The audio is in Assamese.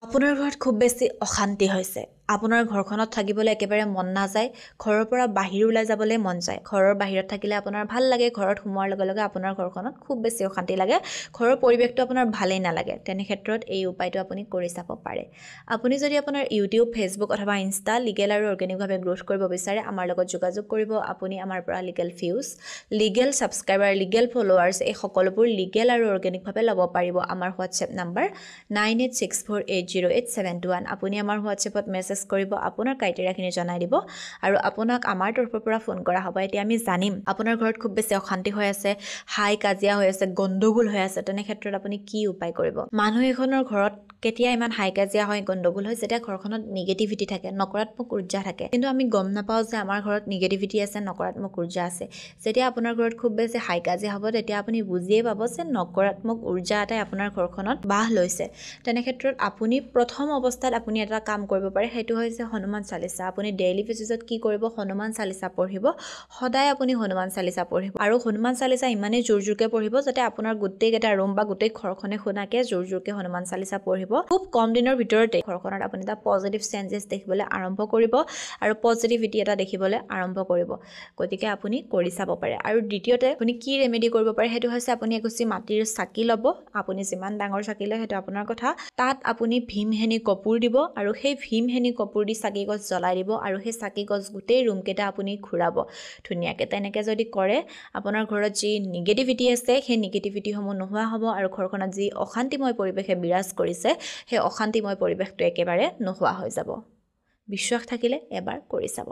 আপোনাৰ ঘৰত খুব বেছি অশান্তি হৈছে আপোনাৰ ঘৰখনত থাকিবলৈ একেবাৰে মন নাযায় ঘৰৰ পৰা বাহিৰ ওলাই যাবলৈ মন যায় ঘৰৰ বাহিৰত থাকিলে আপোনাৰ ভাল লাগে ঘৰত সোমোৱাৰ লগে লগে আপোনাৰ ঘৰখনত খুব বেছি অশান্তি লাগে ঘৰৰ পৰিৱেশটো আপোনাৰ ভালেই নালাগে তেনে ক্ষেত্ৰত এই উপায়টো আপুনি কৰি চাব পাৰে আপুনি যদি আপোনাৰ ইউটিউব ফেচবুক অথবা ইনষ্টা লিগেল আৰু অৰ্গেনিকভাৱে গ্ৰোথ কৰিব বিচাৰে আমাৰ লগত যোগাযোগ কৰিব আপুনি আমাৰ পৰা legal views legal subscriber legal followers এই সকলোবোৰ লিগেল আৰু অৰ্গেনিকভাৱে ল'ব পাৰিব আমাৰ হোৱাটছএপ নাম্বাৰ 9864808721 আপুনি আমাৰ হোৱাটছএপত মেছেজ কৰিব আপোনাৰ ক্ৰাইটেৰিয়াখিনি জনাই দিব আৰু আপোনাক আমাৰ তৰফৰ পৰা ফোন কৰা হ'ব এতিয়া আমি জানিম আপোনাৰ ঘৰত খুব বেছি অশান্তি হৈ আছে হাই কাজিয়া হৈ আছে গণ্ডগোল হৈ আছে তেনে ক্ষেত্ৰত আপুনি কি উপায় কৰিব মানুহ এখনৰ ঘৰত কেতিয়া ইমান হাই কাজিয়া হয় গণ্ডগোল হয় যেতিয়া ঘৰখনত নিগেটিভিটি থাকে নকাৰাত্মক ঊৰ্জা থাকে কিন্তু আমি গম নাপাওঁ যে আমাৰ ঘৰত নিগেটিভিটি আছে নকাৰাত্মক ঊৰ্জা আছে যেতিয়া আপোনাৰ ঘৰত খুব বেছি হাই কাজিয়া হ'ব তেতিয়া আপুনি বুজিয়ে পাব যে নকাৰাত্মক ঊৰ্জা এটাই আপোনাৰ ঘৰখনত বাহ লৈছে তেনে ক্ষেত্ৰত আপুনি প্ৰথম অৱস্থাত আপুনি এটা কাম কৰিব পাৰে সেইটো হৈছে হনুমান চালিসা আপুনি ডেইলি বেচিছত কি কৰিব হনুমান চালিসা পঢ়িব সদায় আপুনি হনুমান চালিসা পঢ়িব আৰু হনুমান চালিসা ইমানেই জোৰকে পঢ়িব যাতে আপোনাৰ গোটেইকেইটা ৰুম বা গোটেই ঘৰখনে শুনাকে জোৰকে হনুমান চালিসা পঢ়িব খুব কম দিনৰ ভিতৰতে ঘৰখনত আপুনি এটা পজিটিভ চেঞ্জেছ দেখিবলৈ আৰম্ভ কৰিব আৰু পজিটিভিটি এটা দেখিবলৈ আৰম্ভ কৰিব গতিকে আপুনি কৰি চাব পাৰে আৰু দ্বিতীয়তে আপুনি কি ৰেমেডি কৰিব পাৰে সেইটো হৈছে আপুনি একুচি মাটিৰ চাকি ল'ব আপুনি যিমান ডাঙৰ চাকি লয় সেইটো আপোনাৰ কথা তাত আপুনি ভীমহেনি কপুৰ দিব আৰু সেই ভীমহেনি কপুৰ দি চাকি গছ জ্বলাই দিব আৰু সেই চাকি গছ গোটেই ৰুমকেইটা আপুনি ঘূৰাব ধুনীয়াকৈ তেনেকৈ যদি কৰে আপোনাৰ ঘৰত যি নিগেটিভিটি আছে সেই নিগেটিভিটিসমূহ নোহোৱা হ'ব আৰু ঘৰখনত যি অশান্তিময় পৰিৱেশে বিৰাজ কৰিছে সেই অশান্তিময় পৰিৱেশটো একেবাৰে নোহোৱা হৈ যাব বিশ্বাস থাকিলে এবাৰ কৰি চাব